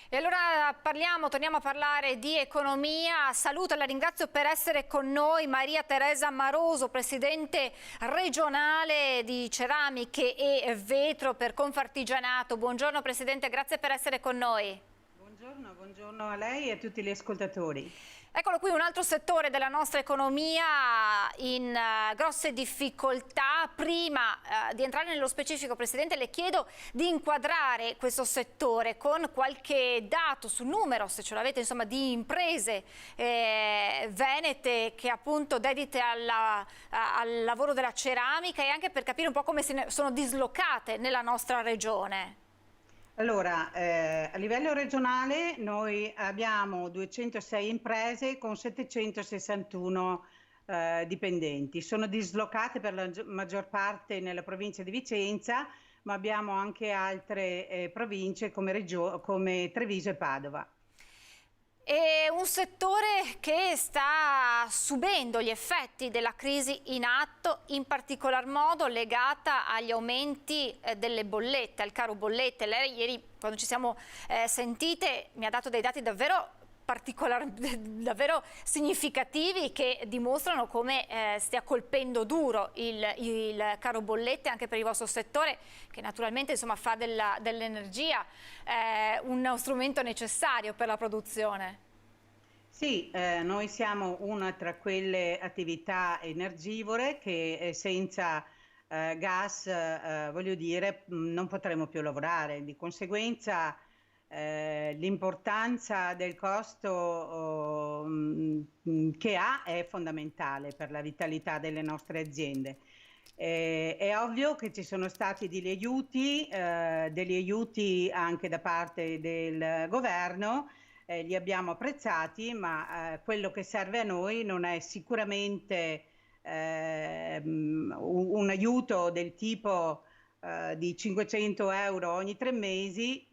E allora torniamo a parlare di economia. Saluto e la ringrazio per essere con noi Maria Teresa Maroso, presidente regionale di Ceramiche e Vetro per Confartigianato. Buongiorno Presidente, grazie per essere con noi. Buongiorno a lei e a tutti gli ascoltatori. Eccolo qui, un altro settore della nostra economia in grosse difficoltà. Prima di entrare nello specifico, Presidente, le chiedo di inquadrare questo settore con qualche dato sul numero, se ce l'avete, insomma, di imprese venete che appunto dedite al lavoro della ceramica, e anche per capire un po' come sono dislocate nella nostra regione. Allora, a livello regionale noi abbiamo 206 imprese con 761 dipendenti. Sono dislocate per la maggior parte nella provincia di Vicenza, ma abbiamo anche altre province come Treviso e Padova. È un settore che sta subendo gli effetti della crisi in atto, in particolar modo legata agli aumenti delle bollette, al caro bollette. Lei ieri, quando ci siamo sentite, mi ha dato dei dati davvero significativi che dimostrano come stia colpendo duro il caro bollette anche per il vostro settore, che naturalmente, insomma, fa dell'energia uno strumento necessario per la produzione. Sì, noi siamo una tra quelle attività energivore che senza gas, voglio dire, non potremo più lavorare. Di conseguenza l'importanza del costo che ha è fondamentale per la vitalità delle nostre aziende. È ovvio che ci sono stati degli aiuti anche da parte del governo, li abbiamo apprezzati, ma quello che serve a noi non è sicuramente un aiuto del tipo di 500 euro ogni 3 mesi,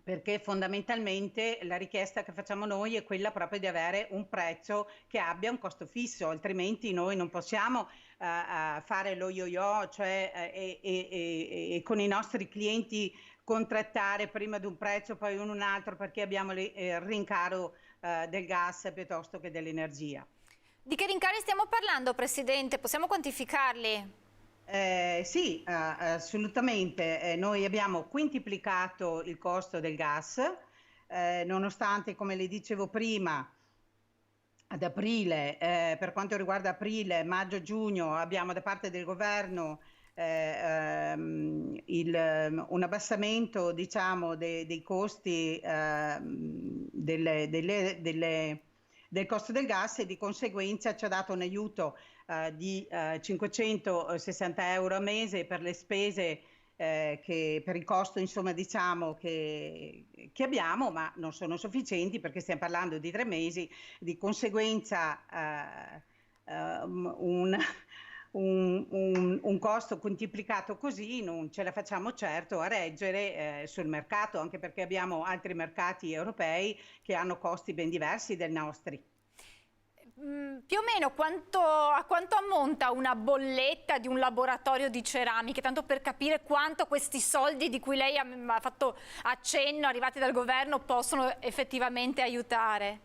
perché fondamentalmente la richiesta che facciamo noi è quella proprio di avere un prezzo che abbia un costo fisso, altrimenti noi non possiamo fare lo yo-yo, cioè e con i nostri clienti contrattare prima di un prezzo, poi un altro, perché abbiamo il rincaro del gas piuttosto che dell'energia. Di che rincari stiamo parlando, Presidente? Possiamo quantificarli? Sì, assolutamente. Noi abbiamo quintuplicato il costo del gas, nonostante, come le dicevo prima, ad aprile, per quanto riguarda aprile, maggio, giugno, abbiamo da parte del governo un abbassamento, diciamo, dei costi del costo del gas, e di conseguenza ci ha dato un aiuto di 560 euro a mese per le spese per il costo, insomma, diciamo che abbiamo, ma non sono sufficienti perché stiamo parlando di 3 mesi. Di conseguenza un costo quintuplicato così non ce la facciamo certo a reggere sul mercato, anche perché abbiamo altri mercati europei che hanno costi ben diversi dai nostri. Più o meno a quanto ammonta una bolletta di un laboratorio di ceramiche, tanto per capire quanto questi soldi di cui lei ha fatto accenno, arrivati dal governo, possono effettivamente aiutare?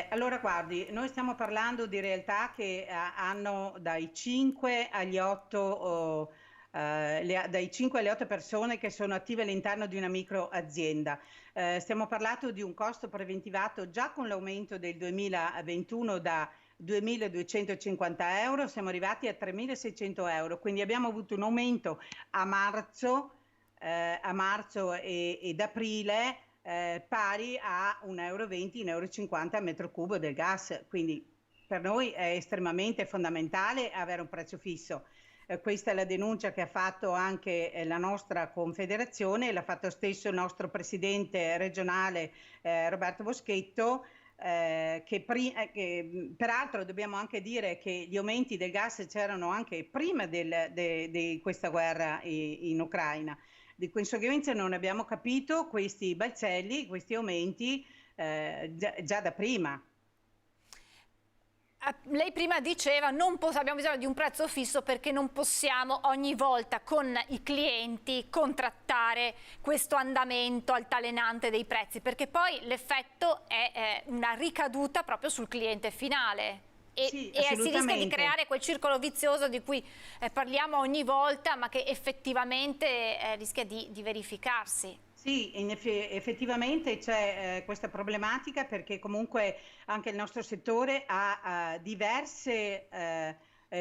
Allora, guardi, noi stiamo parlando di realtà che hanno dai 5 agli 8, dai 5 alle 8 persone che sono attive all'interno di una microazienda. Stiamo parlando di un costo preventivato già con l'aumento del 2021 da 2.250 euro, siamo arrivati a 3.600 euro, quindi abbiamo avuto un aumento a marzo ed aprile pari a 1,20 euro, 1,50 euro a metro cubo del gas, quindi per noi è estremamente fondamentale avere un prezzo fisso. Questa è la denuncia che ha fatto anche la nostra Confederazione, l'ha fatto stesso il nostro presidente regionale Roberto Boschetto, che peraltro dobbiamo anche dire che gli aumenti del gas c'erano anche prima di questa guerra in Ucraina. Di conseguenza non abbiamo capito questi balzelli, questi aumenti già da prima. Lei prima diceva abbiamo bisogno di un prezzo fisso perché non possiamo ogni volta con i clienti contrattare questo andamento altalenante dei prezzi, perché poi l'effetto è una ricaduta proprio sul cliente finale. Sì, E si rischia di assolutamente. creare quel circolo vizioso di cui parliamo ogni volta, ma che effettivamente rischia di verificarsi. Sì, effettivamente c'è questa problematica perché comunque anche il nostro settore ha diverse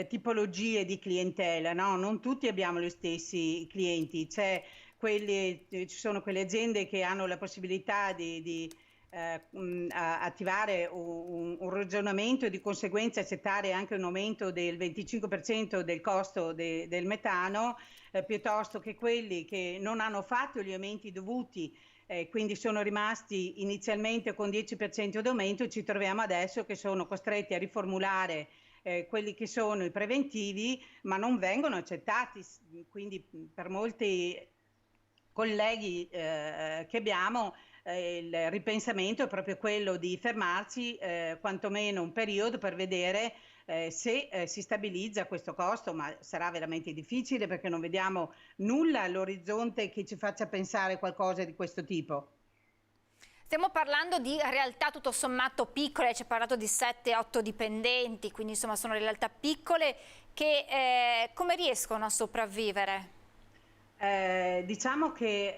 tipologie di clientela, no? Non tutti abbiamo gli stessi clienti, ci sono quelle aziende che hanno la possibilità di attivare un ragionamento e di conseguenza accettare anche un aumento del 25% del costo del metano, piuttosto che quelli che non hanno fatto gli aumenti dovuti, quindi sono rimasti inizialmente con 10% d'aumento. Ci troviamo adesso che sono costretti a riformulare quelli che sono i preventivi, ma non vengono accettati. Quindi per molti colleghi che abbiamo, il ripensamento è proprio quello di fermarci quantomeno un periodo per vedere se si stabilizza questo costo, ma sarà veramente difficile perché non vediamo nulla all'orizzonte che ci faccia pensare qualcosa di questo tipo. Stiamo parlando di realtà tutto sommato piccole, ci ha parlato di 7-8 dipendenti, quindi insomma sono realtà piccole che come riescono a sopravvivere? Diciamo che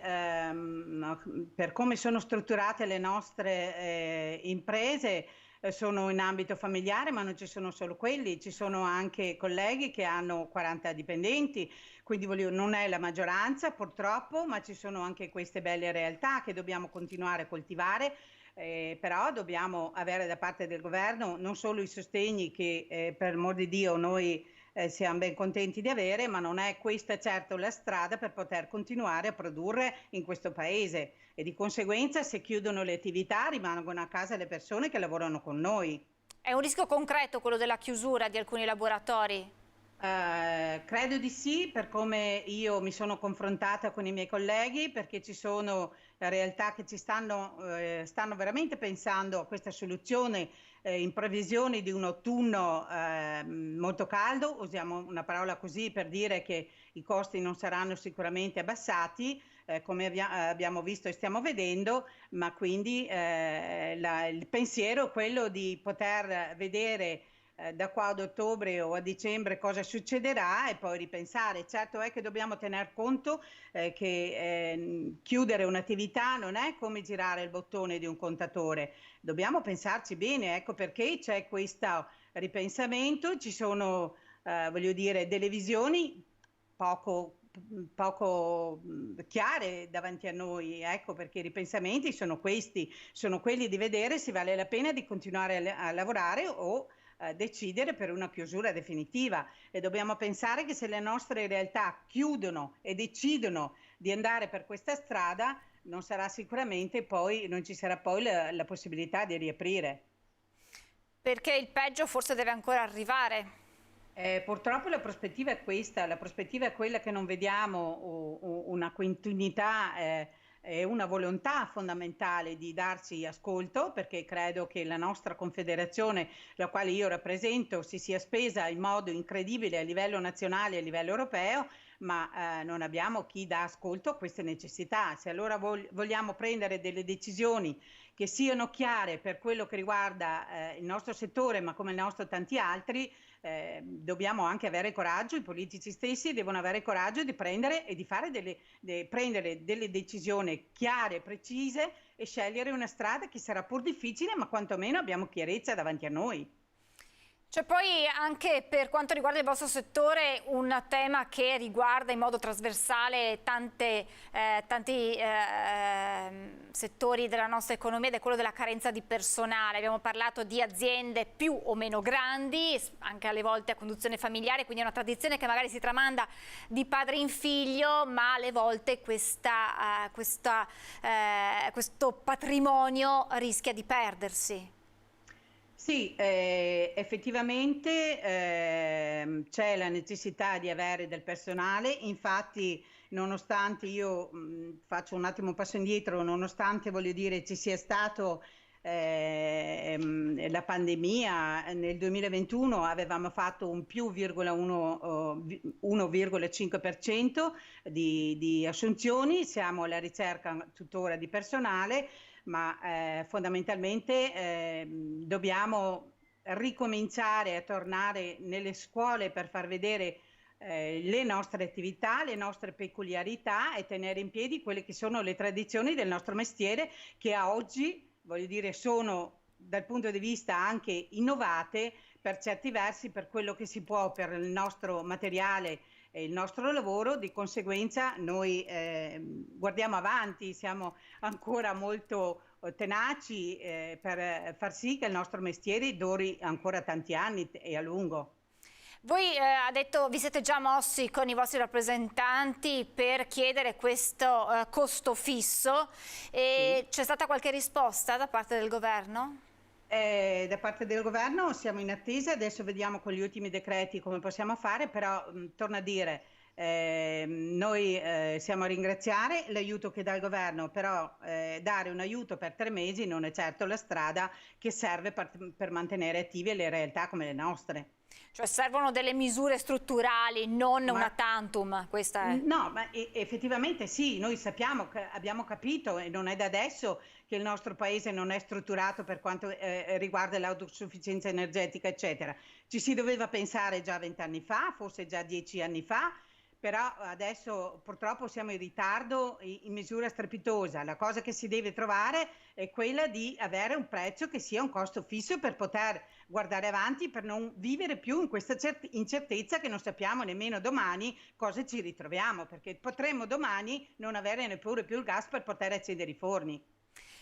per come sono strutturate le nostre imprese, sono in ambito familiare, ma non ci sono solo quelli, ci sono anche colleghi che hanno 40 dipendenti, quindi non è la maggioranza purtroppo, ma ci sono anche queste belle realtà che dobbiamo continuare a coltivare. Però dobbiamo avere da parte del governo non solo i sostegni che per amor di Dio noi siamo ben contenti di avere, ma non è questa certo la strada per poter continuare a produrre in questo paese, e di conseguenza se chiudono le attività rimangono a casa le persone che lavorano con noi. È un rischio concreto quello della chiusura di alcuni laboratori? Credo di sì, per come io mi sono confrontata con i miei colleghi, perché ci sono realtà che stanno veramente pensando a questa soluzione in previsione di un autunno molto caldo, usiamo una parola così per dire che i costi non saranno sicuramente abbassati, come abbiamo visto e stiamo vedendo, ma quindi il pensiero è quello di poter vedere da qua ad ottobre o a dicembre cosa succederà e poi ripensare. Certo è che dobbiamo tener conto che chiudere un'attività non è come girare il bottone di un contatore, dobbiamo pensarci bene, ecco perché c'è questo ripensamento, ci sono voglio dire delle visioni poco chiare davanti a noi, ecco perché i ripensamenti sono questi, sono quelli di vedere se vale la pena di continuare a lavorare o decidere per una chiusura definitiva, e dobbiamo pensare che se le nostre realtà chiudono e decidono di andare per questa strada non sarà sicuramente poi, non ci sarà poi la possibilità di riaprire. Perché il peggio forse deve ancora arrivare. Purtroppo la prospettiva è questa, la prospettiva è quella che non vediamo una continuità e una volontà fondamentale di darci ascolto, perché credo che la nostra confederazione, la quale io rappresento, si sia spesa in modo incredibile a livello nazionale e a livello europeo, ma non abbiamo chi dà ascolto a queste necessità. Se allora vogliamo prendere delle decisioni che siano chiare per quello che riguarda il nostro settore, ma come il nostro tanti altri, dobbiamo anche avere coraggio, i politici stessi devono avere coraggio di prendere e di fare prendere delle decisioni chiare, precise e scegliere una strada che sarà pur difficile, ma quantomeno abbiamo chiarezza davanti a noi. C'è poi anche per quanto riguarda il vostro settore un tema che riguarda in modo trasversale tanti settori della nostra economia ed è quello della carenza di personale. Abbiamo parlato di aziende più o meno grandi, anche alle volte a conduzione familiare, quindi è una tradizione che magari si tramanda di padre in figlio, ma alle volte questo patrimonio rischia di perdersi. Sì, effettivamente c'è la necessità di avere del personale, infatti nonostante io faccio un attimo un passo indietro, nonostante voglio dire ci sia stato la pandemia. Nel 2021 avevamo fatto un più 1,5% di assunzioni, siamo alla ricerca tuttora di personale, ma fondamentalmente dobbiamo ricominciare a tornare nelle scuole per far vedere le nostre attività, le nostre peculiarità e tenere in piedi quelle che sono le tradizioni del nostro mestiere, che a oggi, voglio dire, sono dal punto di vista anche innovate per certi versi, per quello che si può, per il nostro materiale e il nostro lavoro. Di conseguenza noi guardiamo avanti, siamo ancora molto tenaci per far sì che il nostro mestiere duri ancora tanti anni e a lungo. Voi ha detto vi siete già mossi con i vostri rappresentanti per chiedere questo costo fisso, e Sì. c'è stata qualche risposta da parte del governo? Da parte del governo siamo in attesa, adesso vediamo con gli ultimi decreti come possiamo fare, però torno a dire, noi siamo a ringraziare l'aiuto che dà il governo, però dare un aiuto per 3 mesi non è certo la strada che serve per mantenere attive le realtà come le nostre. Cioè servono delle misure strutturali, non Ma una tantum, questa è. No, ma effettivamente sì, noi sappiamo, abbiamo capito, e non è da adesso, che il nostro paese non è strutturato per quanto riguarda l'autosufficienza energetica, eccetera. Ci si doveva pensare già 20 anni fa, forse già 10 anni fa, però adesso purtroppo siamo in ritardo in misura strepitosa. La cosa che si deve trovare è quella di avere un prezzo che sia un costo fisso per poter guardare avanti, per non vivere più in questa incertezza che non sappiamo nemmeno domani cosa ci ritroviamo, perché potremmo domani non avere neppure più il gas per poter accendere i forni.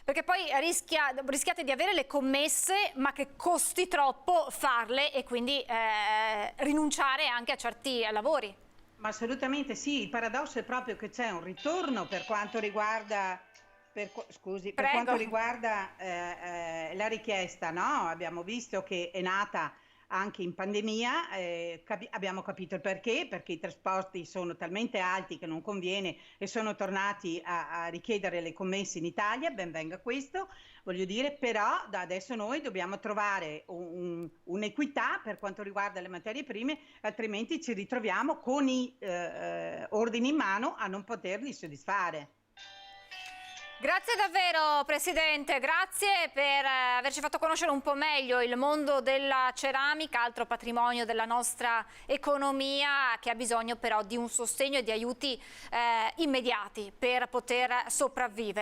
Perché poi rischiate di avere le commesse, ma che costi troppo farle e quindi rinunciare anche a certi lavori. Ma assolutamente sì, il paradosso è proprio che c'è un ritorno per quanto riguarda, per quanto Prego. riguarda la richiesta, no? Abbiamo visto che è nata anche in pandemia, abbiamo capito il perché i trasporti sono talmente alti che non conviene e sono tornati a richiedere le commesse in Italia, ben venga questo, voglio dire, però da adesso noi dobbiamo trovare un'equità per quanto riguarda le materie prime, altrimenti ci ritroviamo con i ordini in mano a non poterli soddisfare. Grazie davvero Presidente, grazie per averci fatto conoscere un po' meglio il mondo della ceramica, altro patrimonio della nostra economia che ha bisogno però di un sostegno e di aiuti immediati per poter sopravvivere.